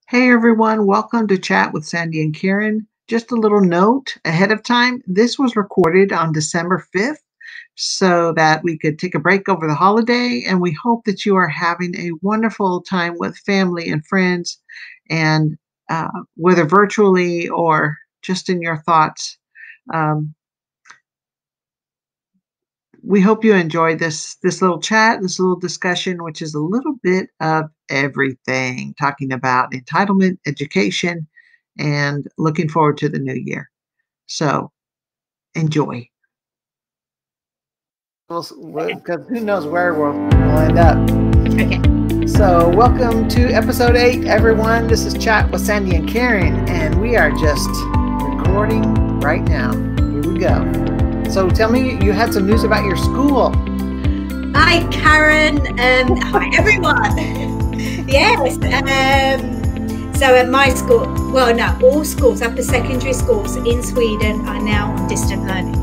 Hey everyone, welcome to Chat with Sandy and Karen. Just a little note ahead of time. This was recorded on December 5th so that we could take a break over the holiday, and we hope that you are having a wonderful time with family and friends, and whether virtually or just in your thoughts. Um, we hope you enjoyed this little chat, this little discussion, which is a little bit of everything, talking about entitlement, education, and looking forward to the new year. So enjoy. Well, because who knows where we'll end up. Okay. So welcome to episode 8, everyone. This is Chat with Sandy and Karen, and we are just recording right now. Here we go. So tell me, you had some news about your school. Hi, Karen, and hi, everyone. Yes. So at my school, well, no, all schools, upper secondary schools in Sweden are now on distant learning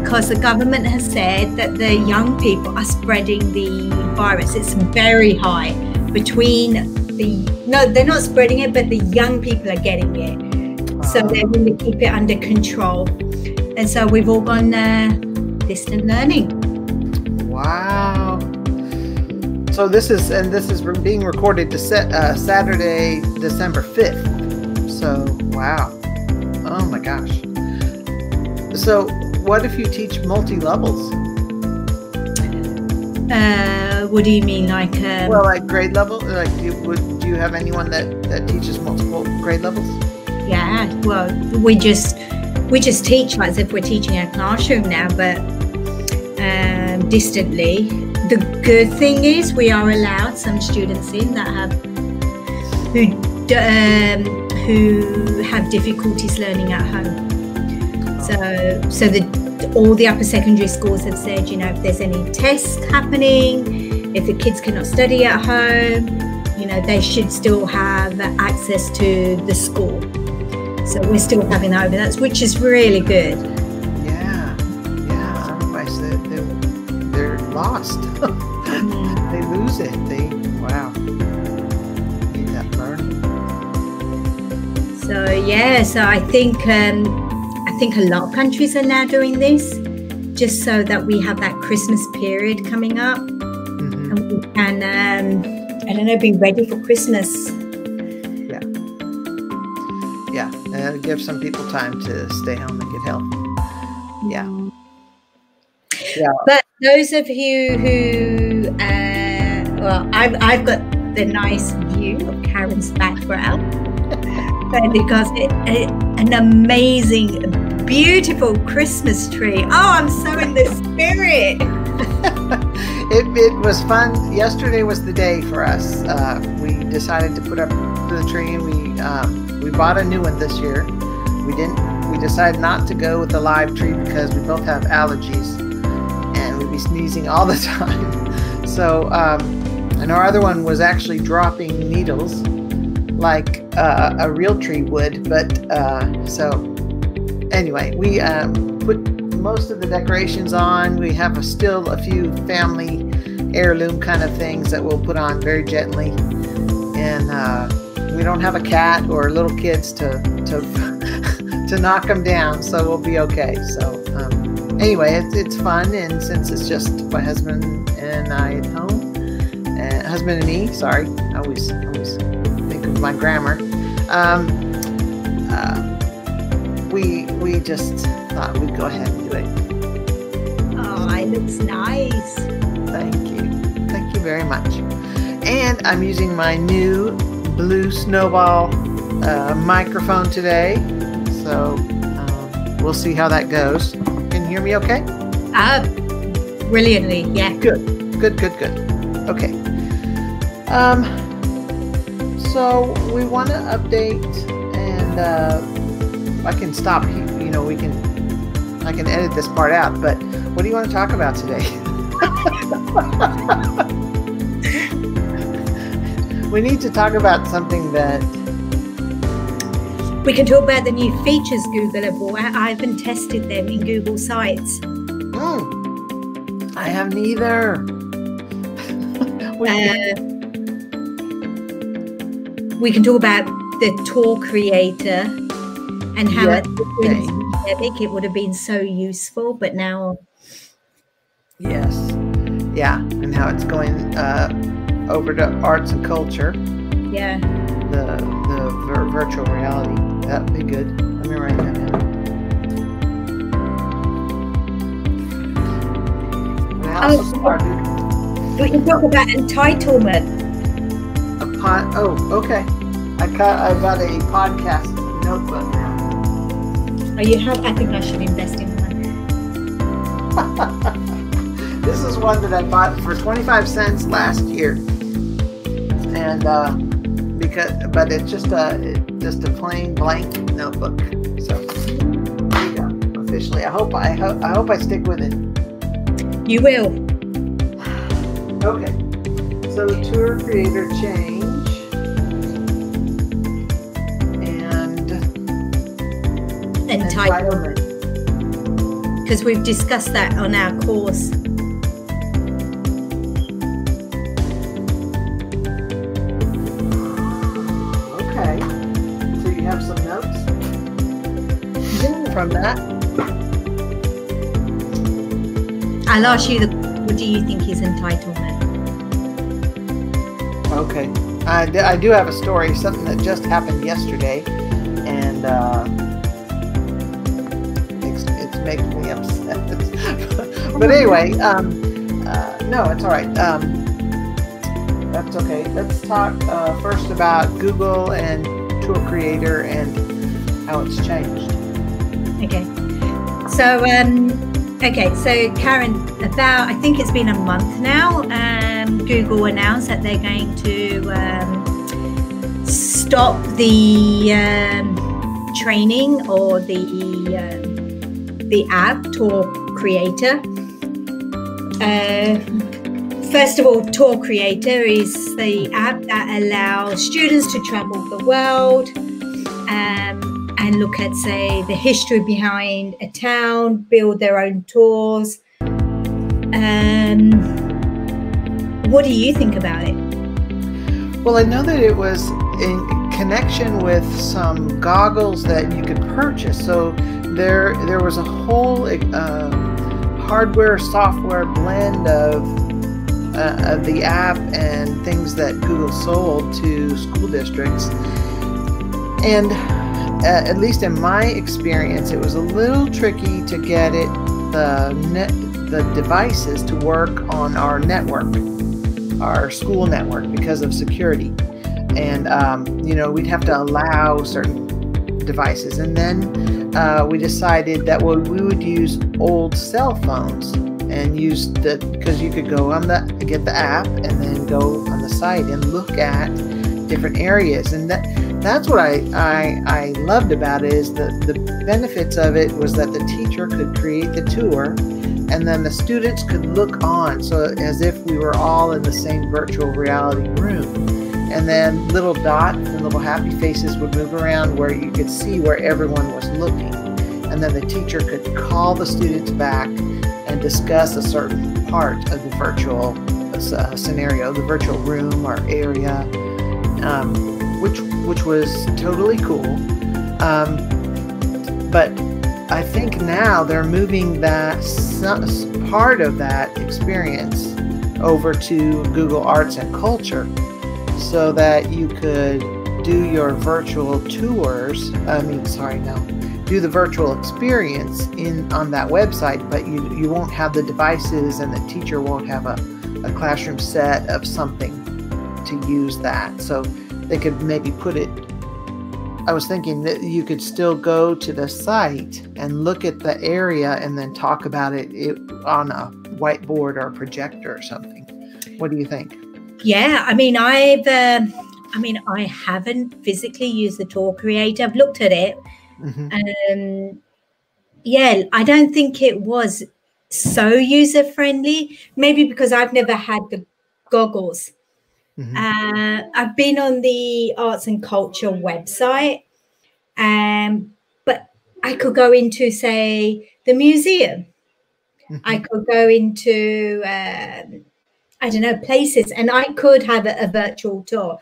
because the government has said that the young people are spreading the virus. It's very high no, they're not spreading it, but the young people are getting it. So they're going to keep it under control. And so we've all gone distant learning. Wow. So this is being recorded to Saturday, December 5th. So, wow. Oh my gosh. So what if you teach multi-levels? What do you mean? Like grade level? Like do you have anyone that teaches multiple grade levels? Yeah, well, we just teach like as if we're teaching a classroom now, but distantly. The good thing is we are allowed some students in that who have difficulties learning at home. So all the upper secondary schools have said, if there's any tests happening, if the kids cannot study at home, they should still have access to the school. So we're still having that over, which is really good. Yeah. Otherwise, they're lost. They lose it. Wow. Need that learning. So I think a lot of countries are now doing this, just so that we have that Christmas period coming up, and we can, be ready for Christmas. Give some people time to stay home and get help. Yeah. But those of you who, I've got the nice view of Karen's background, because an amazing, beautiful Christmas tree. Oh, I'm so in the spirit. It was fun. Yesterday was the day for us. We decided to put up the tree, and we bought a new one this year. We decided not to go with the live tree because we both have allergies and we'd be sneezing all the time. So, and our other one was actually dropping needles like a real tree would. But so anyway, we put most of the decorations on. We have still a few family heirloom kind of things that we'll put on very gently. And we don't have a cat or little kids to knock them down, so we'll be okay. So anyway, it's fun, and since it's just my husband and I at home, husband and me, sorry, I always think of my grammar. We just thought we'd go ahead and do it. Oh, it looks nice. Thank you very much. And I'm using my new blue snowball microphone today, so we'll see how that goes. Can you hear me okay? Brilliantly, yeah. Good. Okay. So we want to update, and I can stop. I can edit this part out. But what do you want to talk about today? We need to talk about something that... We can talk about the new features Google have brought out. I haven't tested them in Google Sites. I haven't either. we can talk about the tour creator and how Yeah, at the pandemic it would have been so useful, but now. Yes. Yeah, and how it's going over to arts and culture. Yeah. The virtual reality. That would be good. Let me write that down. We can talk about entitlement. Okay. I got a podcast notebook now. Oh, you have? I think I should invest in one. This is one that I bought for 25 cents last year, and but it's just a plain blank notebook. So there you go. Officially, I hope I stick with it. You will. Okay. So tour creator change and entitlement. Because we've discussed that on our course. Okay. So you have some notes from that? I'll ask you what do you think is entitlement? Okay. I do have a story, something that just happened yesterday, and it's making me upset. But anyway, no, it's all right. That's okay. Let's talk first about Google and Tour Creator and how it's changed. Okay. So Karen, I think it's been a month now, Google announced that they're going to stop the training or the app Tour Creator. First of all, Tour Creator is the app that allows students to travel the world and look at, say, the history behind a town, build their own tours. What do you think about it? Well, I know that it was in connection with some goggles that you could purchase. So there was a whole hardware software blend of the app and things that Google sold to school districts. And at least in my experience, it was a little tricky to get the devices to work on our network, our school network, because of security. And we'd have to allow certain devices. And then we decided that we would use old cell phones and use because you could go get the app and then go on the site and look at different areas. And that's what I loved about it, is the benefits of it was that the teacher could create the tour and then the students could look on, so as if we were all in the same virtual reality room. And then little dots and little happy faces would move around where you could see where everyone was looking. And then the teacher could call the students back and discuss a certain part of the virtual scenario, the virtual room or area, which was totally cool. But I think now they're moving that part of that experience over to Google Arts and Culture, so that you could do your virtual tours. Do the virtual experience on that website, but you won't have the devices, and the teacher won't have a classroom set of something to use that. So they could maybe put it, I was thinking that you could still go to the site and look at the area and then talk about it on a whiteboard or a projector or something. What do you think? Yeah, I haven't physically used the Tour Creator. I've looked at it. Mm-hmm. I don't think it was so user friendly. Maybe because I've never had the goggles. Mm-hmm. I've been on the Arts and Culture website, but I could go into, say, the museum. Mm-hmm. I could go into, places, and I could have a virtual tour.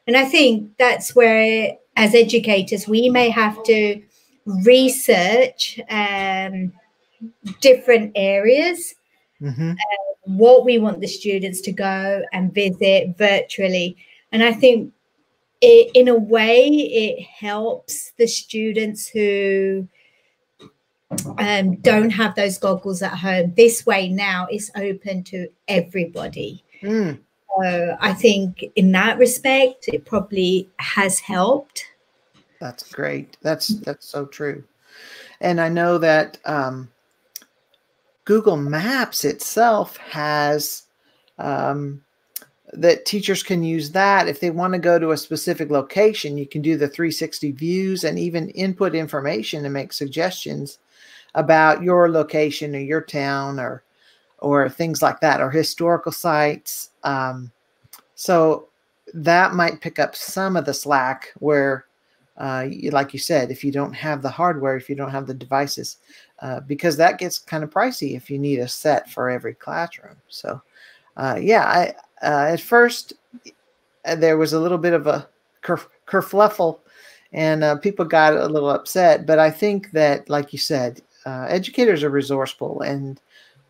And I think that's where, as educators, we may have to research different areas, what we want the students to go and visit virtually. And I think in a way, it helps the students who don't have those goggles at home. This way now it's open to everybody. So I think in that respect, it probably has helped. That's great. That's so true. And I know that Google Maps itself has that teachers can use that. If they want to go to a specific location, you can do the 360 views and even input information and make suggestions about your location or your town or things like that, or historical sites. So that might pick up some of the slack where, like you said, if you don't have the hardware, if you don't have the devices, because that gets kind of pricey if you need a set for every classroom. So yeah, at first there was a little bit of a kerfluffle and people got a little upset, but I think that, like you said, educators are resourceful and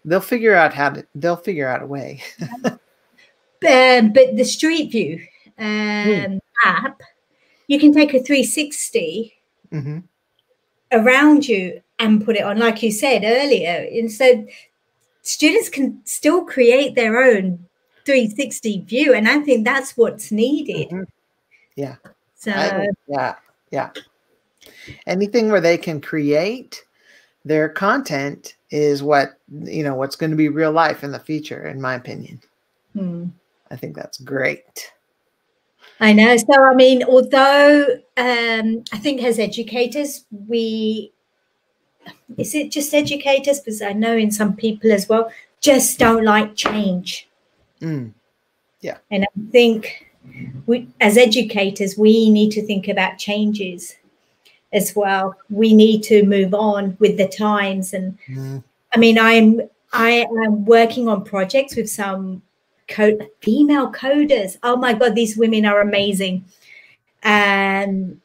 they'll figure out a way. But the Street View app, you can take a 360 around you and put it on, like you said earlier. And so students can still create their own 360 view. And I think that's what's needed. Yeah. So yeah. Anything where they can create their content is what, what's going to be real life in the future, in my opinion. I think that's great. I know. So, I mean, although I think as educators, is it just educators? Because I know in some people as well, just don't like change. Yeah. And I think as educators, we need to think about changes as well. We need to move on with the times. And I mean, I am working on projects with some female coders. Oh my God, these women are amazing. And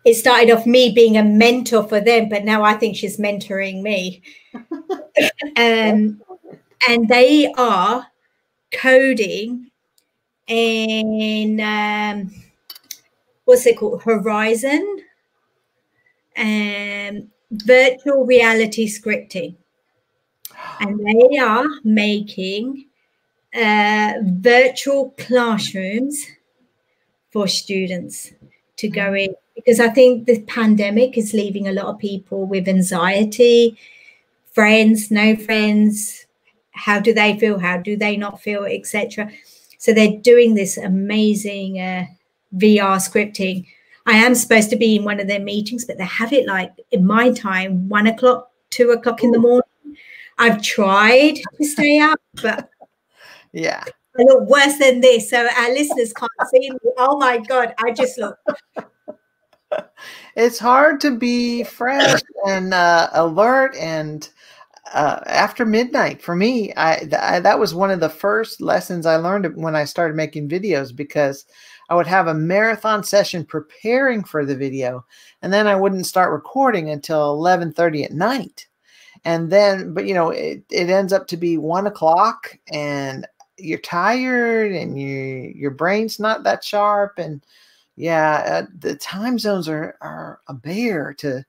it started off me being a mentor for them, but now I think she's mentoring me. And they are coding in what's it called? Horizon and virtual reality scripting. And they are making virtual classrooms for students to go in, because I think the pandemic is leaving a lot of people with anxiety, friends, no friends, how do they feel, how do they not feel, etc. So they're doing this amazing VR scripting. I am supposed to be in one of their meetings, but they have it like in my time, 1 o'clock, 2 o'clock in the morning. I've tried to stay up, but yeah, I look worse than this. So our listeners can't see me. Oh my God, I just look. It's hard to be fresh and alert and after midnight. For me, that was one of the first lessons I learned when I started making videos, because I would have a marathon session preparing for the video, and then I wouldn't start recording until 11:30 at night. And then, but it ends up to be 1 o'clock and you're tired and your brain's not that sharp. And yeah, the time zones are a bear to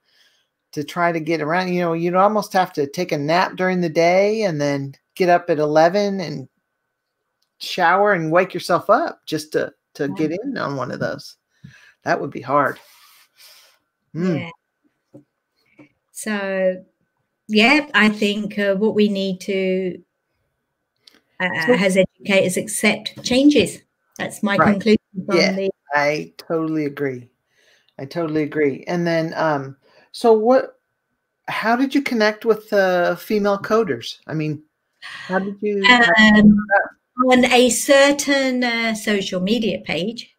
try to get around. You'd almost have to take a nap during the day and then get up at 11 and shower and wake yourself up just to get in on one of those. That would be hard. Yeah. So yeah, I think what we need to as educators accept changes. That's my conclusion. I totally agree. And then, so how did you connect with female coders? I mean, how did you? On a certain social media page.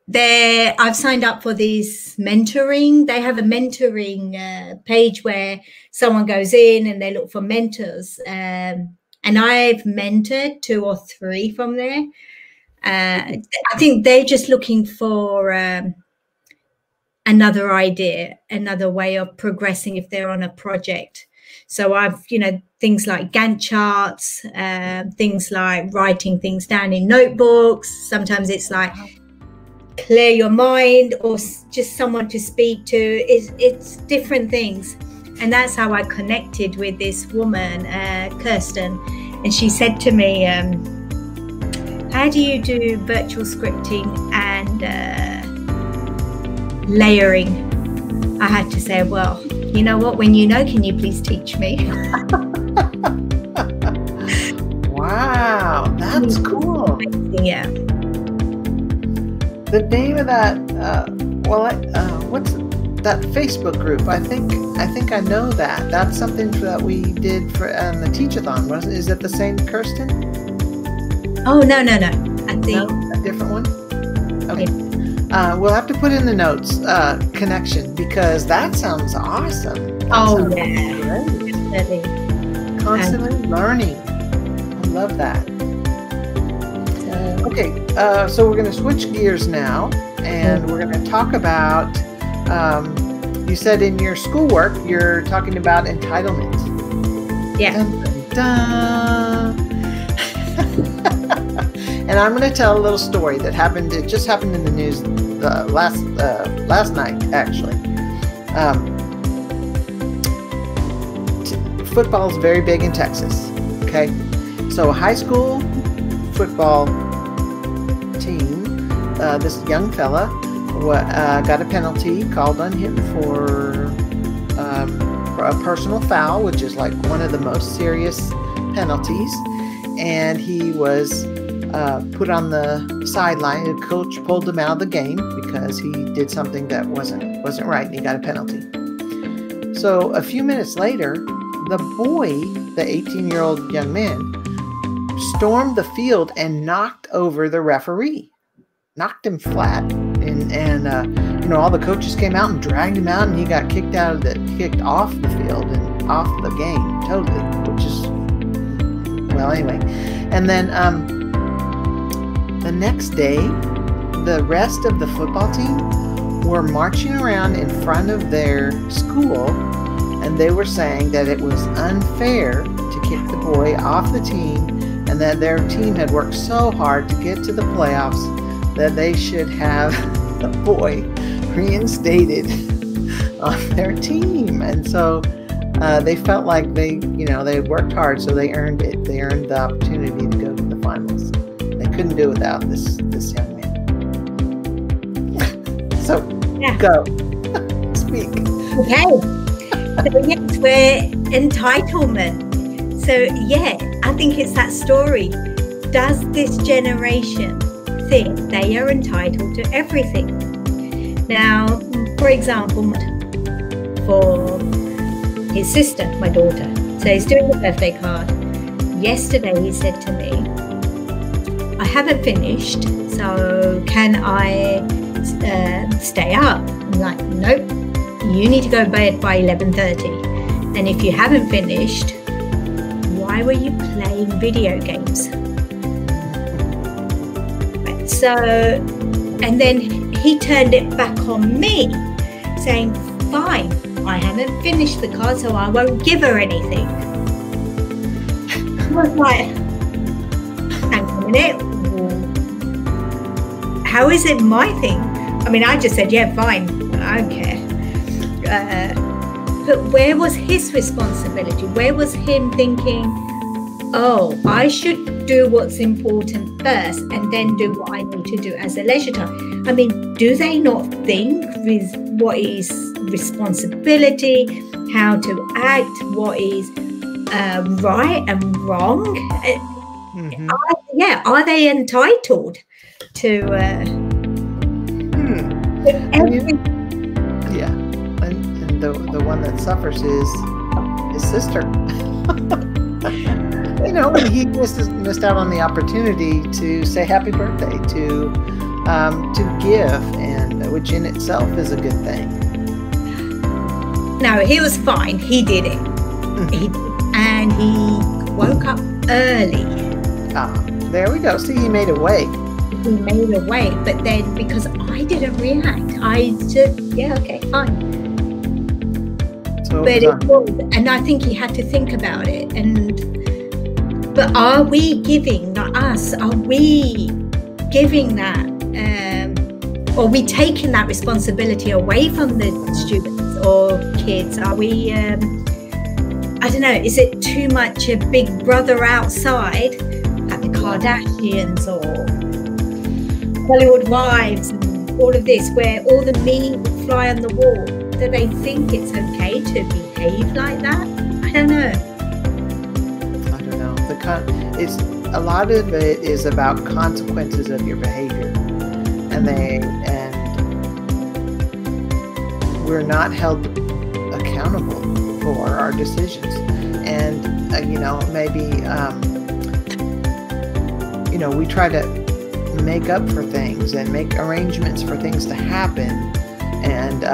I've signed up for this mentoring. They have a mentoring page where someone goes in and they look for mentors, and and I've mentored 2 or 3 from there. I think they're just looking for another idea, another way of progressing if they're on a project. So I've, things like Gantt charts, things like writing things down in notebooks. Sometimes it's like clear your mind, or just someone to speak to. It's different things. And that's how I connected with this woman, Kirsten. And she said to me, how do you do virtual scripting and layering? I had to say, well, you know what, when you know, can you please teach me? Wow, that's cool. Yeah. The name of that, what's that Facebook group? I think I know that. That's something that we did for the Teach-a-thon, wasn't it? Is it the same Kirsten? Oh, no. I think a different one. Okay. We'll have to put in the notes connection, because that sounds awesome. Definitely. Constantly learning. I love that. Okay, so we're going to switch gears now, and we're going to talk about, you said in your schoolwork, you're talking about entitlement. Yeah. Dun, dun, dun. And I'm going to tell a little story that happened. It just happened in the news last night, actually. Football is very big in Texas. Okay, so a high school football team. This young fella got a penalty called on him for a personal foul, which is like one of the most serious penalties, and he was put on the sideline. The coach pulled him out of the game because he did something that wasn't right, and he got a penalty. So a few minutes later, the boy, the 18-year-old young man, stormed the field and knocked over the referee, knocked him flat, and all the coaches came out and dragged him out, and he got kicked off the field and off the game totally, which is, well, anyway. And then the next day, the rest of the football team were marching around in front of their school, and they were saying that it was unfair to kick the boy off the team, and that their team had worked so hard to get to the playoffs that they should have the boy reinstated on their team. And so they felt like they worked hard, so they earned it. They earned the opportunity to go to the finals. They couldn't do it without this young man. So, yeah. Go. Speak. Okay. So yes, we're entitlement. So yeah, I think it's that story. Does this generation think they are entitled to everything? Now, for example, for his sister, my daughter, so he's doing a birthday card. Yesterday he said to me, I haven't finished, so can I stay up? I'm like, nope, you need to go to bed by 11:30. And if you haven't finished, why were you playing video games? Right, so, and then he turned it back on me, saying, fine, I haven't finished the card, so I won't give her anything. I was like, hang on a minute, how is it my thing? I mean, I just said, yeah, fine, I don't care. But where was his responsibility? Where was him thinking, oh, I should do what's important first and then do what I need to do as a leisure time? I mean, do they not think with what is responsibility, how to act, what is right and wrong? Mm-hmm. Are they entitled to everything? Yeah, and the one that suffers is his sister. When he missed out on the opportunity to say happy birthday, to give, and which in itself is a good thing. No, he was fine. He did it. And he woke up early. There we go. See, he made a way. He made a way, but then because I didn't react, I just, yeah, okay, fine. So But it was, and I think he had to think about it. But are we giving, not us, are we giving that, or are we taking that responsibility away from the students or kids? Are we, I don't know, is it too much a big brother outside, like the Kardashians or Hollywood Wives and all of this, where all the mean fly on the wall? Do they think it's okay to behave like that? I don't know. I don't know. It's a lot of it is about consequences of your behavior, and we're not held accountable for our decisions. And maybe we try to make up for things and make arrangements for things to happen. And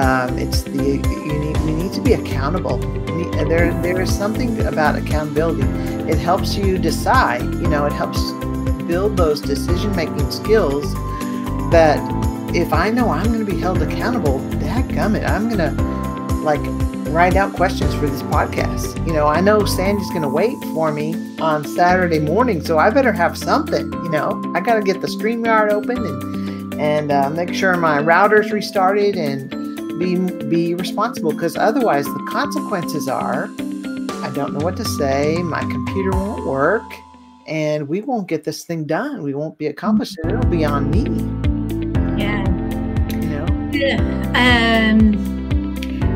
we need to be accountable. There is something about accountability. It helps you decide. It helps build those decision-making skills. That if I know I'm going to be held accountable, dadgummit, I'm going to write out questions for this podcast. I know Sandy's going to wait for me on Saturday morning, so I better have something. I got to get the StreamYard open and make sure my router's restarted and be responsible, because otherwise the consequences are I don't know what to say, my computer won't work, and we won't get this thing done. We won't be accomplished, and it'll be on me. Yeah.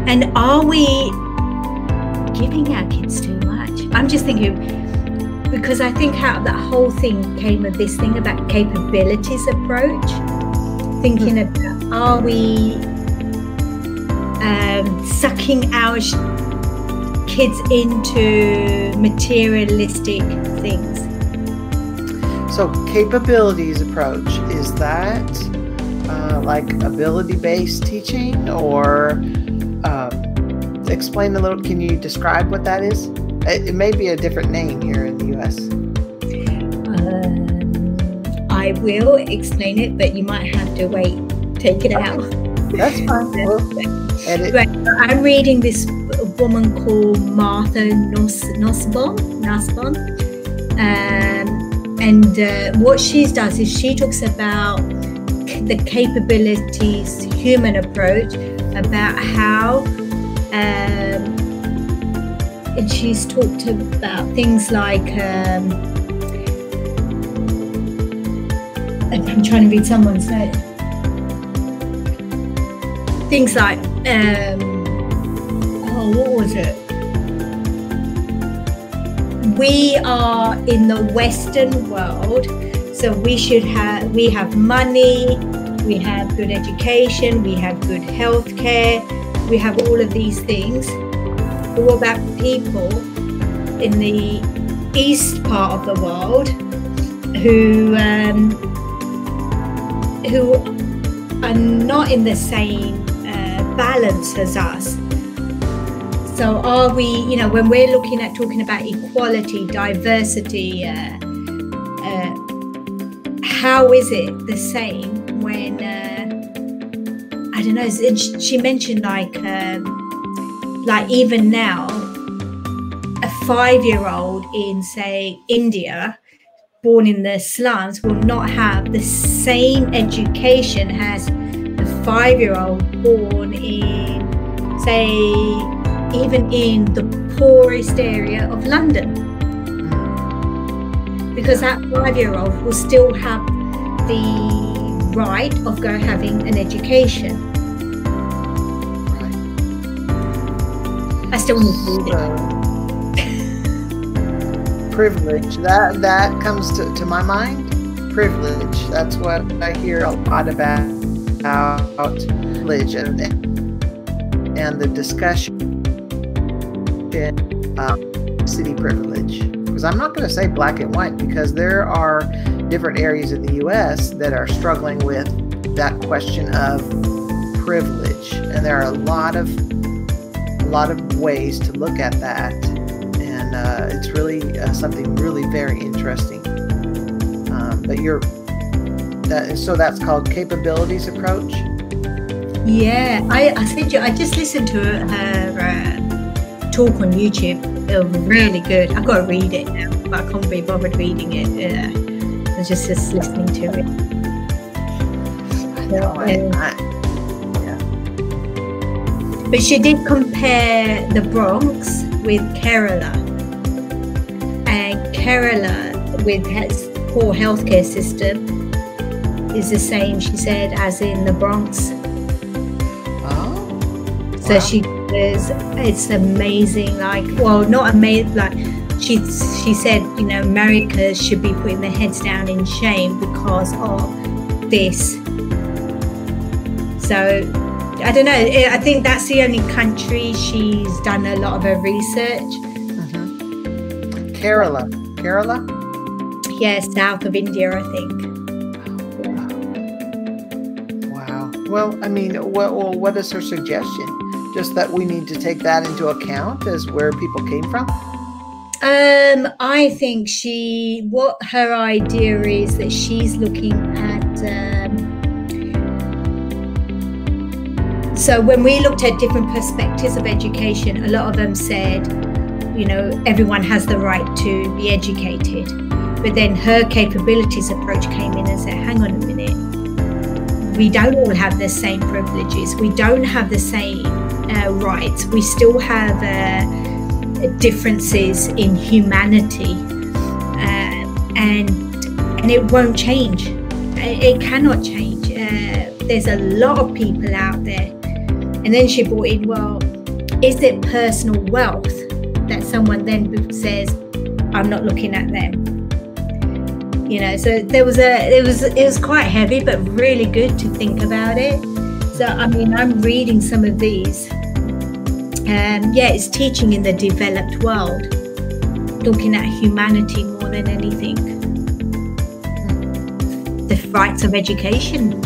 And are we giving our kids too much? I'm just thinking, because I think how that whole thing came with this thing about capabilities approach, thinking about, are we sucking our kids into materialistic things? So capabilities approach, is that like ability-based teaching, or explain a little, can you describe what that is? It may be a different name here in the US. I will explain it, but you might have to take it out. That's fine. We'll edit. Right. I'm reading this woman called Martha Nussbaum, and what she does is she talks about the capabilities human approach, about how and she's talked about things like I'm trying to read someone's note. Things like what was it? We are in the Western world, so we have money, we have good education, we have good health care, we have all of these things. But what about people in the east part of the world who are not in the same balance as us? So are we, when we're talking about equality, diversity, how is it the same when, I don't know, she mentioned like even now, a 5-year-old in, say, India, born in the slums, will not have the same education as a 5-year-old born in, say, even in the poorest area of London, because that 5-year-old will still have the right of having an education. Right. I still need to read it. Privilege, that comes to my mind. Privilege, that's what I hear a lot about privilege and the discussion. City privilege, because I'm not going to say black and white, because there are different areas in the US that are struggling with that question of privilege, and there are a lot of ways to look at that, and and it's really something really very interesting. So that's called capabilities approach. Yeah, I just listened to her talk on YouTube. It was really good. I've got to read it now, but I can't be bothered reading it. I was just listening to it. Yeah. But she did compare the Bronx with Kerala, and Kerala with its poor healthcare system is the same, she said, as in the Bronx. So wow. she says it's amazing. Like, well, not amazing. Like she said, you know, America should be putting their heads down in shame because of this. So I don't know. I think that's the only country she's done a lot of her research. Mm-hmm. Kerala. Yeah, south of India, I think. Wow. Well, I mean, what is her suggestion? Just that we need to take that into account as where people came from? I think what her idea is that she's looking at, so when we looked at different perspectives of education, a lot of them said, you know, everyone has the right to be educated. But then her capabilities approach came in and said, hang on a minute, we don't all have the same privileges. We don't have the same rights. We still have differences in humanity, and it won't change. It cannot change. There's a lot of people out there. And then she brought in, well, is it personal wealth that someone then says, I'm not looking at them? You know, so it was quite heavy, but really good to think about it. So, I mean, I'm reading some of these. Yeah, it's teaching in the developed world, looking at humanity more than anything. The rights of education.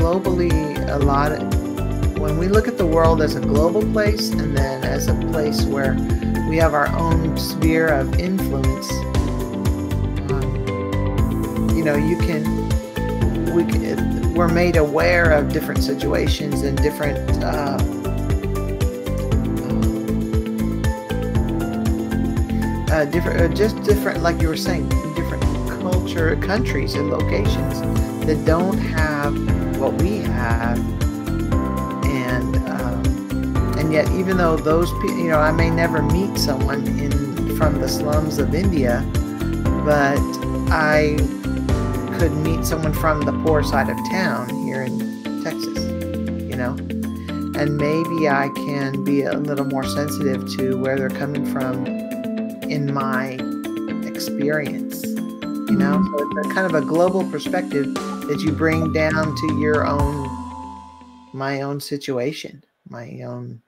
Globally, when we look at the world as a global place and then as a place where we have our own sphere of influence, you know, we're made aware of different situations and different different, like you were saying, different countries and locations that don't have what we have, and yet even though those people, you know, I may never meet someone from the slums of India, but I could meet someone from the poor side of town here in Texas, you know, and maybe I can be a little more sensitive to where they're coming from in my experience, you know. So it's a kind of a global perspective that you bring down to my own situation, my own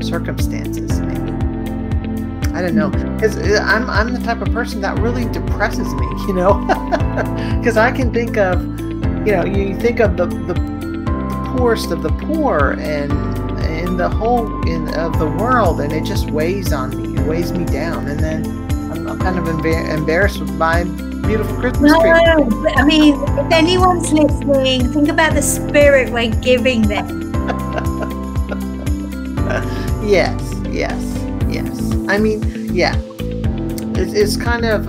circumstances, maybe. I don't know, because I'm the type of person that really depresses me, you know, because I can think of, you know, you think of the poorest of the poor and in the whole of the world, and it just weighs on me. It weighs me down, and then I'm kind of embarrassed with my beautiful Christmas tree. No, I mean, if anyone's listening, think about the spirit we're giving them. Yes. I mean, yeah, it's kind of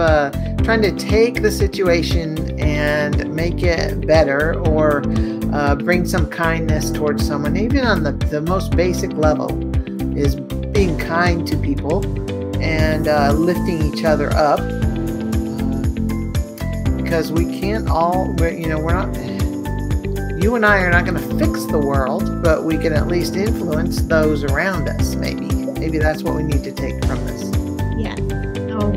trying to take the situation and make it better, or bring some kindness towards someone, even on the most basic level, is being kind to people and lifting each other up, because we can't you and I are not going to fix the world, but we can at least influence those around us. Maybe that's what we need to take from this. Yeah. Oh,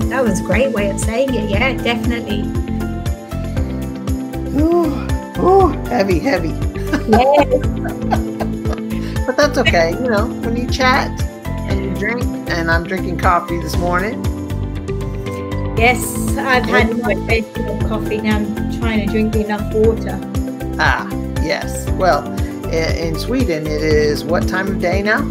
that was a great way of saying it. Yeah, definitely. Ooh, heavy. Yeah. But that's okay. You know, when you chat and you drink, and I'm drinking coffee this morning. Yes, I've had my bed full of coffee. Now I'm trying to drink enough water. Yes. Well, in Sweden, it is what time of day now?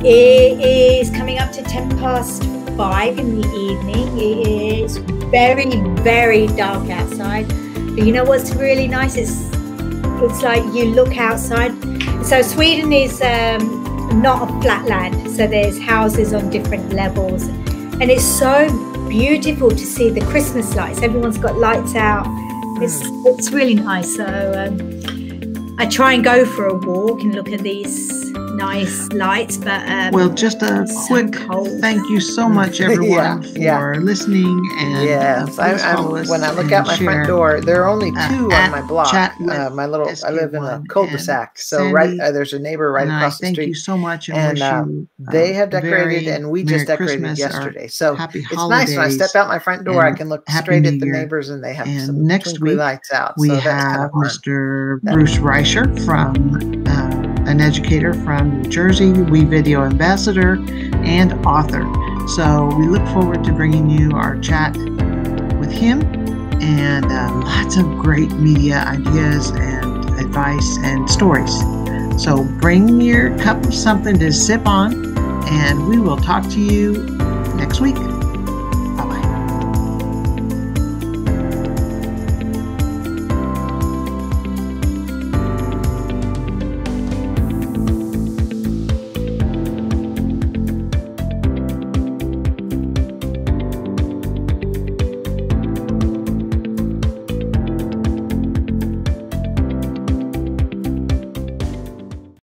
It is coming up to 5:10 in the evening. It is very, very dark outside. But you know what's really nice? It's like you look outside. So Sweden is not a flat land. So there's houses on different levels. And it's so beautiful to see the Christmas lights. Everyone's got lights out. It's really nice. So I try and go for a walk and look at these nice lights, but well, just a quick thank you so much, everyone, for listening. And yes, when I look out my front door, there are only two on my block. I live in a cul-de-sac, so there's a neighbor right across the street. Thank you so much, and they have decorated, and we just decorated yesterday. So it's nice when I step out my front door, I can look straight at the neighbors, and they have some twinkly lights out. We have Mr. Bruce Reicher, an educator from New Jersey, WeVideo ambassador, and author. So we look forward to bringing you our chat with him, and lots of great media ideas and advice and stories. So bring your cup of something to sip on, and we will talk to you next week.